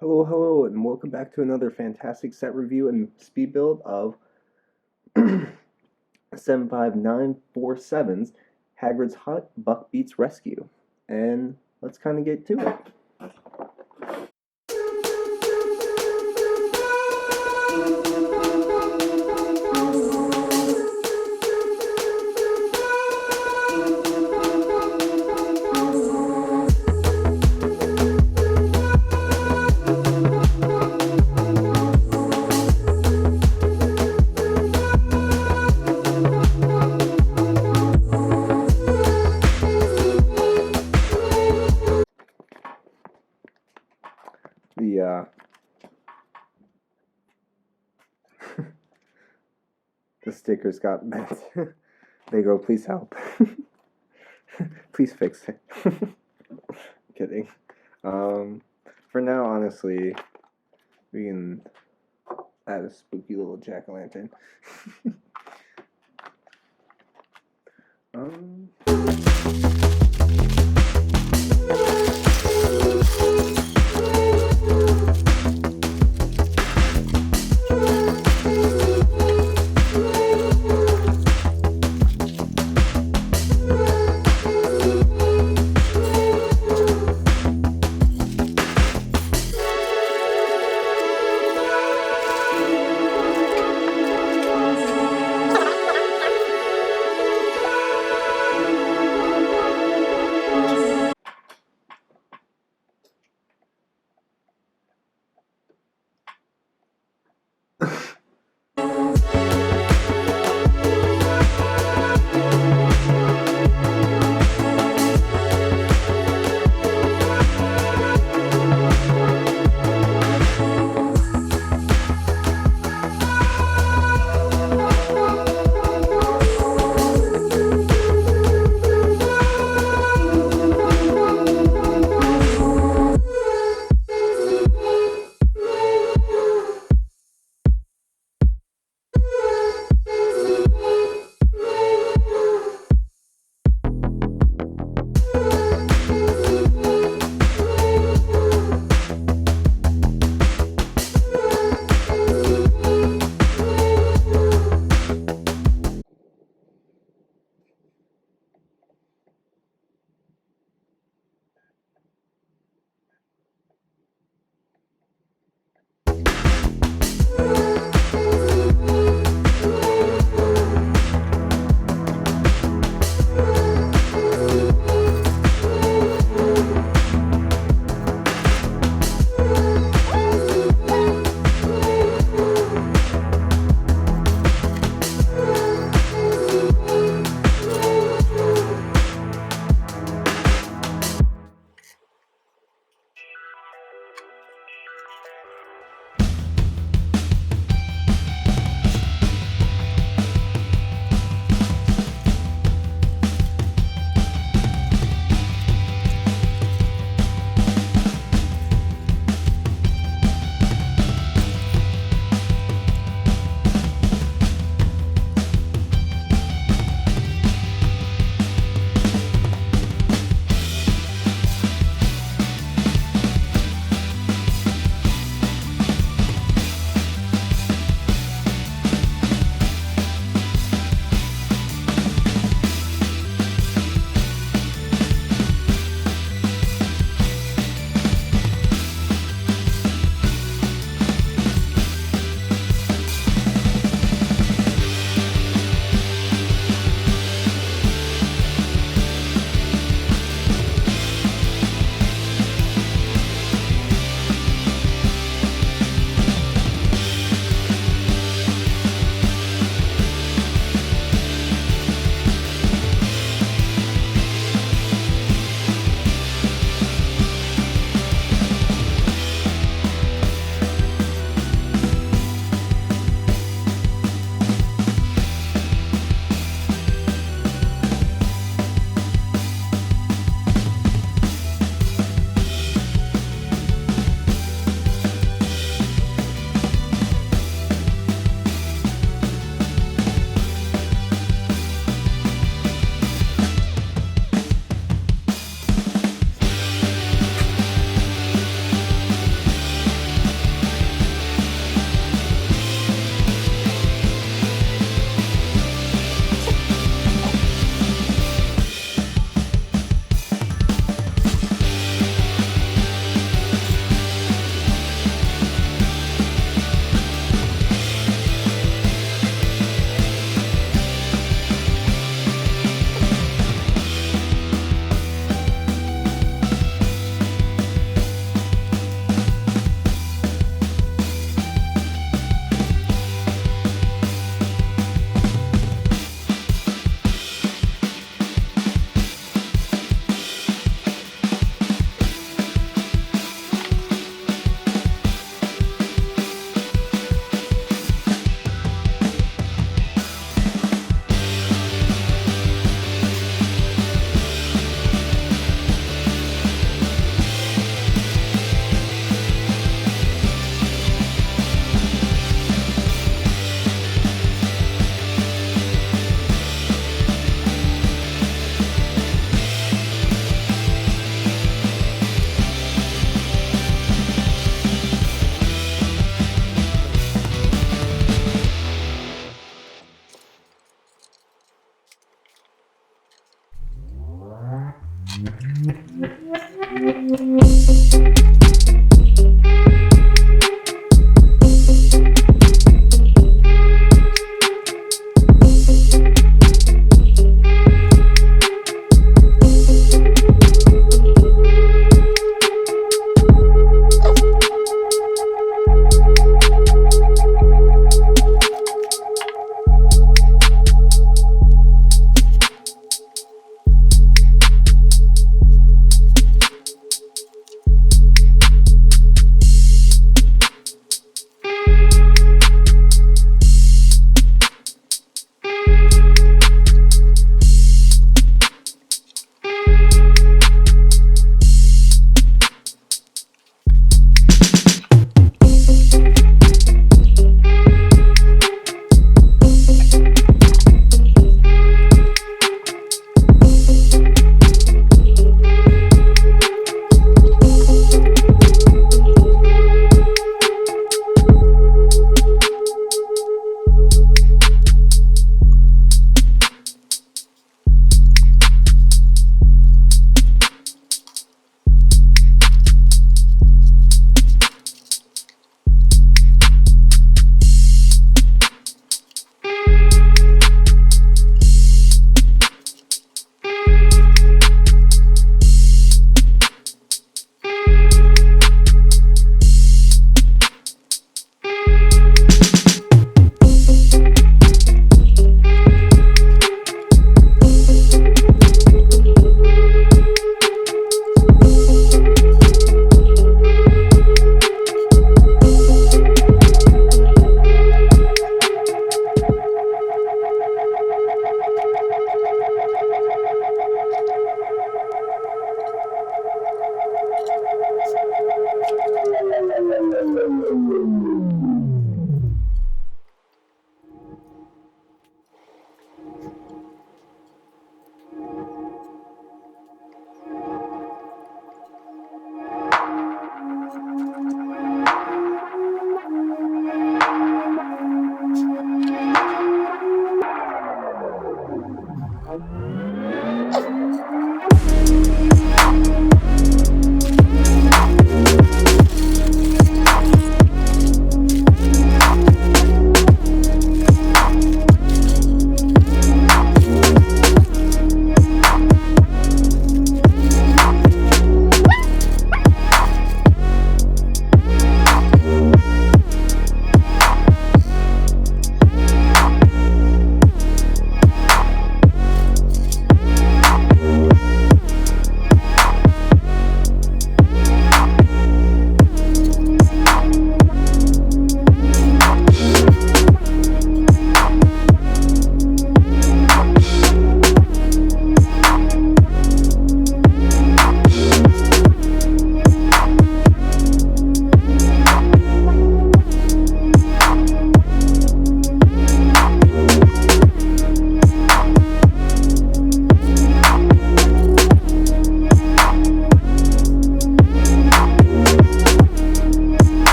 Hello, hello, and welcome back to another fantastic set review and speed build of 75947's Hagrid's Hut Buckbeak's Rescue. And let's kind of get to it. The the stickers got bent. They go, please help. Please fix it. Kidding. For now, honestly, we can add a spooky little jack-o'-lantern. um...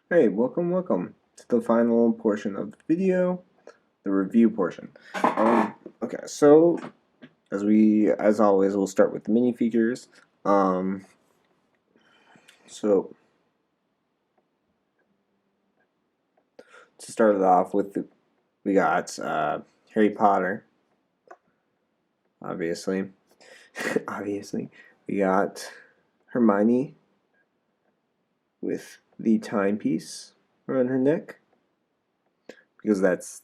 Hey, welcome to the final portion of the video, the review portion. Okay, so as always, we'll start with the minifigures. So to start it off with, we got Harry Potter, obviously. Obviously, we got Hermione with the timepiece around her neck, because that's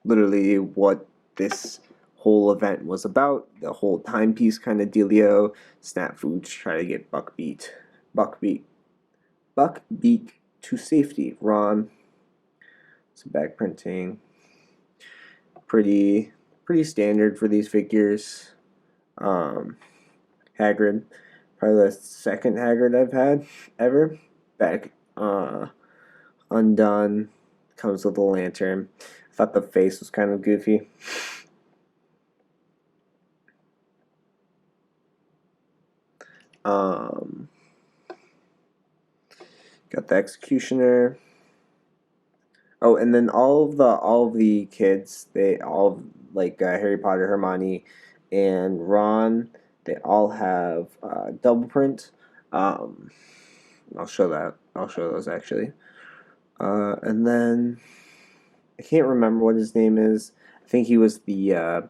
literally what this whole event was about. The whole timepiece kind of dealio. Snafu try to get Buckbeak to safety. Ron, some back printing, pretty standard for these figures. Hagrid, probably the second Hagrid I've had ever. Back undone, comes with a lantern. I thought the face was kind of goofy. Got the executioner. Oh, and then all of the kids, they all like Harry Potter, Hermione, and Ron. They all have double print. I'll show that. I'll show those actually. And then I can't remember what his name is. I think he was the.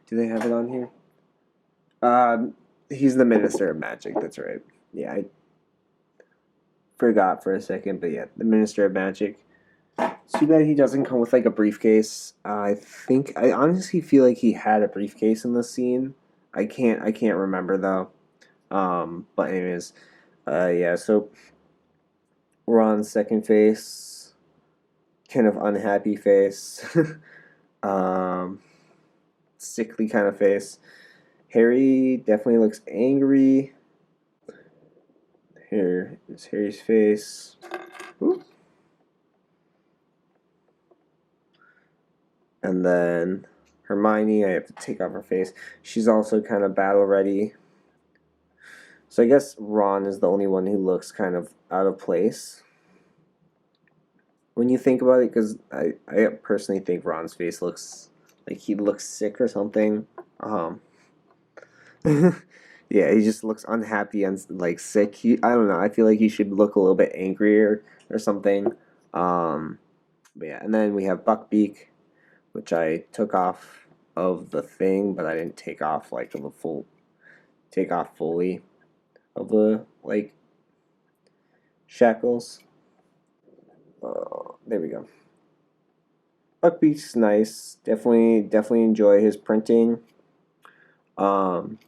Do they have it on here? He's the Minister of Magic. That's right. Yeah, I forgot for a second, but yeah, the Minister of Magic. It's too bad he doesn't come with like a briefcase. I honestly feel like he had a briefcase in this scene. I can't remember though. But anyways, yeah. So Ron's second face, kind of unhappy face, sickly kind of face. Harry definitely looks angry. Here is Harry's face. Ooh. And then Hermione, I have to take off her face. She's also kind of battle ready. So I guess Ron is the only one who looks kind of out of place. when you think about it, because I personally think Ron's face looks like he looks sick or something. Um, yeah, he just looks unhappy and like sick. I don't know. I feel like he should look a little bit angrier or something. Um, but yeah, and then we have Buckbeak, which I took off of the thing, but I didn't take off like the full take off fully of the like shackles. There we go. Buckbeak's nice. Definitely enjoy his printing. Um,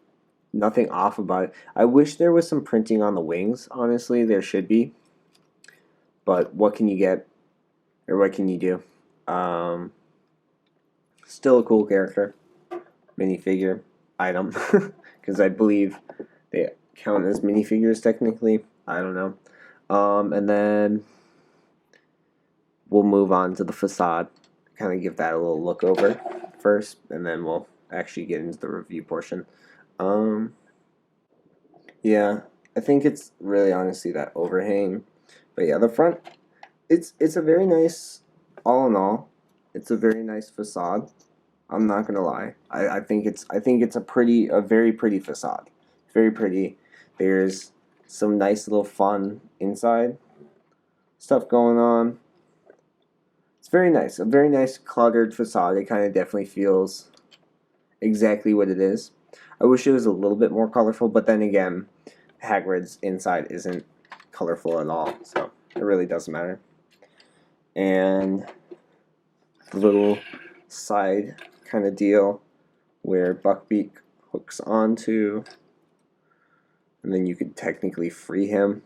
Nothing off about it. I wish there was some printing on the wings. Honestly, there should be. But what can you get, or what can you do? Um, Still a cool character, minifigure item, because I believe they count as minifigures technically. I don't know. And then we'll move on to the facade. Kind of give that a little look over first, and then we'll actually get into the review portion. Um, yeah, I think it's really honestly that overhang. But yeah, the front, it's a very nice, all in all, it's a very nice facade. I'm not gonna lie. I think it's a very pretty facade. Very pretty. There's some nice little fun inside stuff going on. It's very nice. A very nice cluttered facade. It kind of definitely feels exactly what it is. I wish it was a little bit more colorful, but then again, Hagrid's inside isn't colorful at all, so it really doesn't matter. And the little side kind of deal where Buckbeak hooks onto, and then you could technically free him.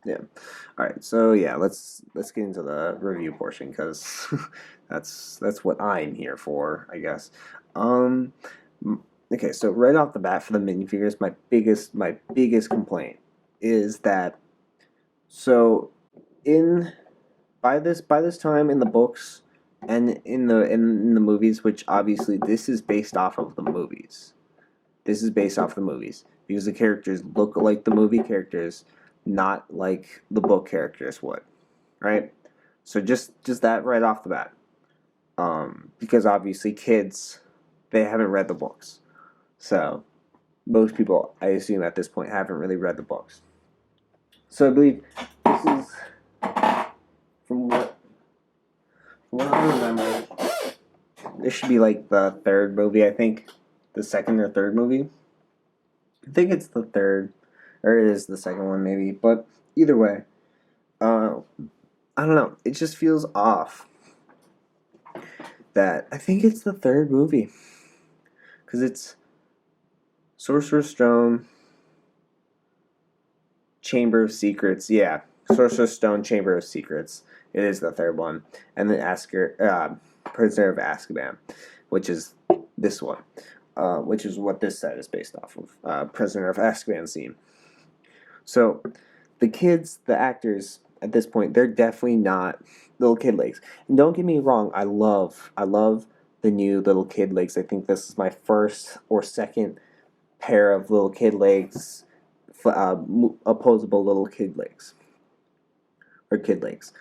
Yeah. All right. So yeah, let's get into the review portion because that's what I'm here for, I guess. Um, okay. So right off the bat for the minifigures, my biggest complaint is that so in by this time in the books and in the movies, which obviously this is based off of the movies. This is based off the movies because the characters look like the movie characters, not like the book characters would, right? So just that right off the bat, because obviously kids they haven't read the books, so most people I assume at this point haven't really read the books. So I believe this is from what I remember. This should be like the third movie, I think, the second or third movie. I think it's the third, or it is the second one maybe. But either way, uh, I don't know. It just feels off. That I think it's the third movie because it's Sorcerer's Stone, Chamber of Secrets. Yeah, Sorcerer's Stone, Chamber of Secrets. It is the third one, and then Prisoner of Azkaban, which is this one. Which is what this set is based off of. Prisoner of Azkaban scene. So, the kids, the actors at this point, they're definitely not little kid legs. And don't get me wrong, I love the new little kid legs. I think this is my first or second pair of little kid legs, opposable little kid legs or kid legs.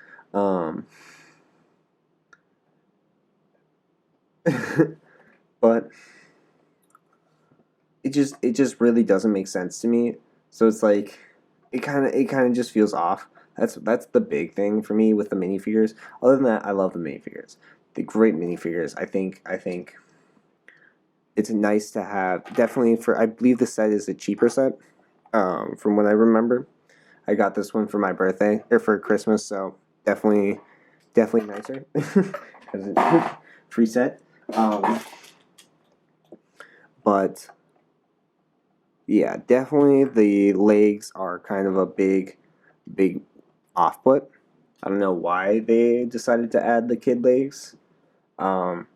But it just really doesn't make sense to me. So it's like it kind of just feels off. That's the big thing for me with the minifigures. Other than that, I love the minifigures. The great minifigures. I think it's nice to have. Definitely for I believe the set is a cheaper set. From what I remember, I got this one for my birthday or for Christmas. So definitely nicer because it's free set. But yeah, definitely the legs are kind of a big off put. I don't know why they decided to add the kid legs. And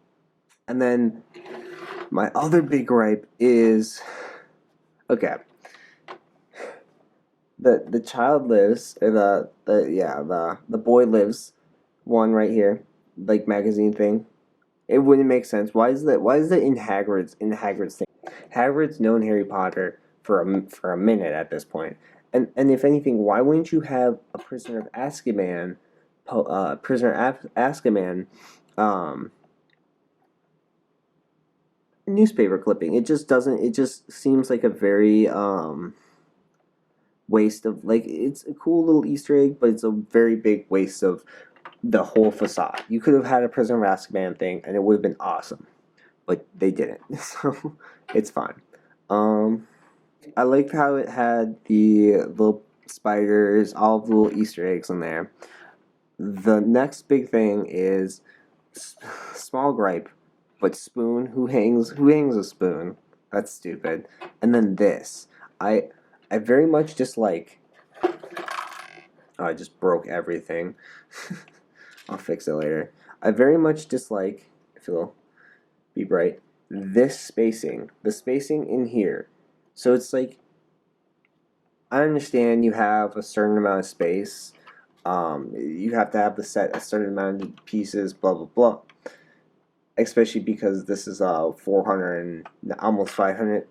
then my other big gripe is okay. The child lives or the boy lives one right here, like magazine thing. It wouldn't make sense. Why is that in Hagrid's thing? Hagrid's known Harry Potter for a minute at this point. And if anything, why wouldn't you have a Prisoner of Azkaban, Azkaban, um, newspaper clipping? It just doesn't. It just seems like a very waste of, like, it's a cool little Easter egg, but it's a very big waste of the whole facade. You could have had a Prisoner of Azkaban thing, and it would have been awesome, but they didn't. So it's fine. Um, I liked how it had the little spiders, all the little Easter eggs in there. The next big thing is small gripe, but spoon. Who hangs a spoon? That's stupid. And then this, I very much dislike. Oh, I just broke everything. I'll fix it later. I very much dislike. If you'll be bright, this spacing, the spacing in here. So it's like, I understand you have a certain amount of space. You have to have the set a certain amount of pieces, blah blah blah. Especially because this is a 400 and almost 500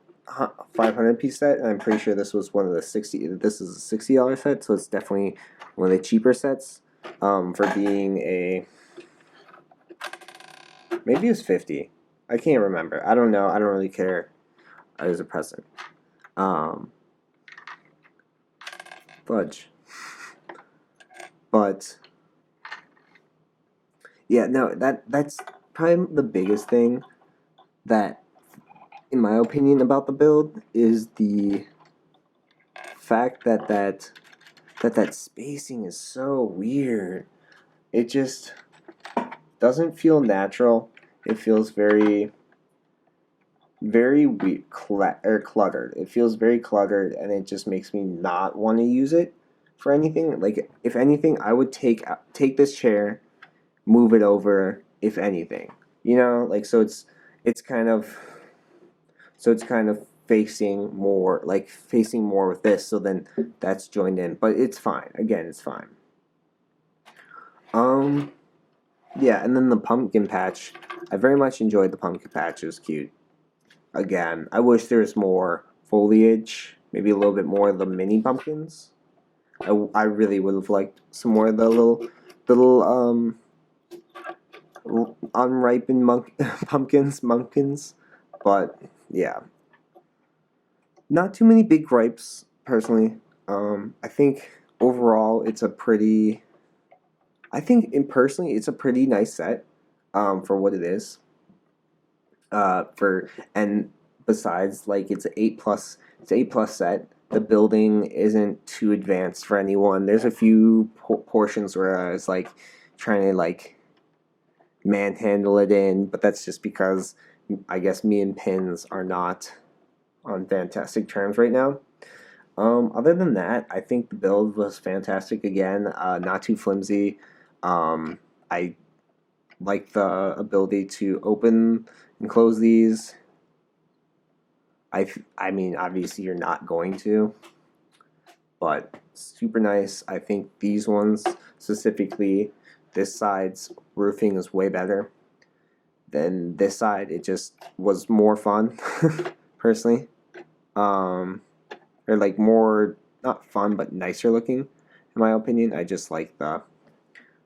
piece set, and I'm pretty sure this was one of the 60. This is a $60 set, so it's definitely one of the cheaper sets. For being a, maybe it was 50. I can't remember. I don't know. I don't really care. I was a present. Fudge. But yeah, no, that's probably the biggest thing that, in my opinion, about the build is the fact that spacing is so weird. It just doesn't feel natural. It feels very cluttered. It feels very cluttered, and it just makes me not want to use it for anything. Like, if anything, I would take this chair, move it over, if anything. Like, it's kind of facing more, with this, so then that's joined in. But it's fine. Again, it's fine. Yeah, and then the pumpkin patch. I very much enjoyed the pumpkin patch. It was cute. Again, I wish there was more foliage, maybe a little bit more of the mini pumpkins. I really would have liked some more of the little unripened pumpkins, but yeah, not too many big gripes personally. I think overall it's a pretty. I think personally it's a pretty nice set, for what it is. And besides, like, it's an 8+ set. The building isn't too advanced for anyone. There's a few portions where I was like trying to like manhandle it in, but that's just because I guess me and pins are not on fantastic terms right now. Other than that, I think the build was fantastic again. Not too flimsy. I like the ability to open and close these. I mean, obviously you're not going to, but super nice. I think these ones specifically, this side's roofing is way better than this side. It just was more fun, personally. Or like more, not fun, but nicer looking, in my opinion. I just like the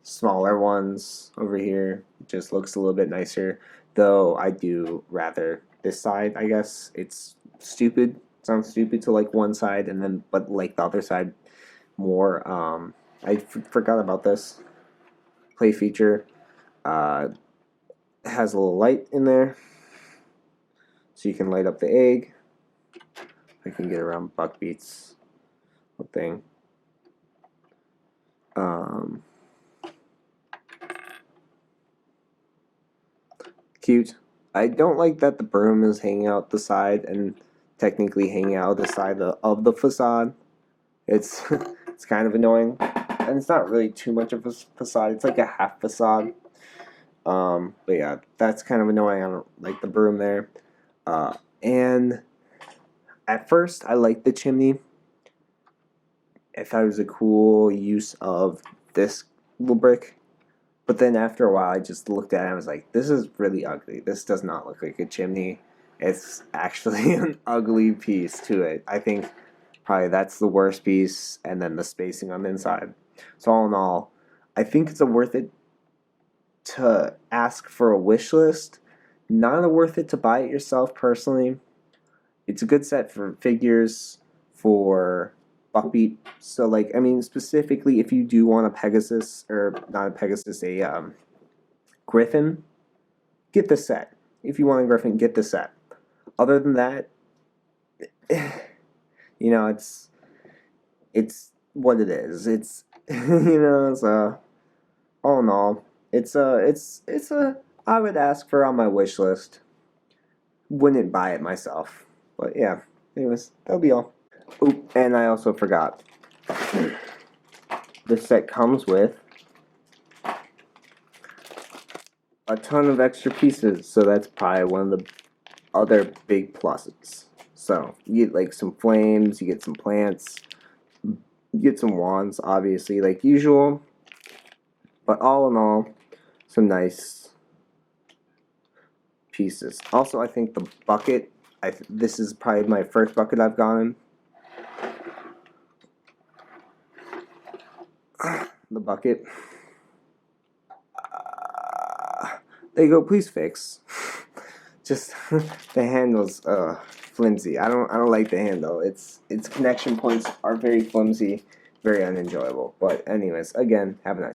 smaller ones over here. It just looks a little bit nicer, though I do rather this side. I guess it's stupid. Sounds stupid to like one side and then, but like the other side more. I forgot about this play feature. Has a little light in there, so you can light up the egg. I can get around Buckbeak's thing. Cute. I don't like that the broom is hanging out the side and technically hanging out the side of the facade. It's it's kind of annoying, and it's not really too much of a facade. It's like a half facade. But yeah, that's kind of annoying. I don't like the broom there. And at first, I liked the chimney. I thought it was a cool use of this little brick. But then after a while, I just looked at it and I was like, this is really ugly. This does not look like a chimney. It's actually an ugly piece to it. I think probably that's the worst piece, and then the spacing on the inside. So all in all, I think it's a worth it to ask for a wish list. Not a worth it to buy it yourself personally. It's a good set for figures for Buckbeak. So like I mean specifically if you do want a Pegasus or not a Pegasus, a Griffin, get the set. If you want a Griffin, get the set. Other than that, you know, it's what it is. It's you know, so all in all, it's a I would ask for on my wish list. Wouldn't buy it myself. But yeah, anyways, that'll be all. Oop, and I also forgot. This set comes with a ton of extra pieces, so that's probably one of the other big pluses. So you get like some flames, you get some plants, you get some wands, obviously, like usual. But all in all, some nice pieces. Also, I think the bucket. This is probably my first bucket I've gotten. The bucket. There you go. Please fix. Just the handle's flimsy. I don't like the handle. Its connection points are very flimsy, very unenjoyable. But anyways, again, have a nice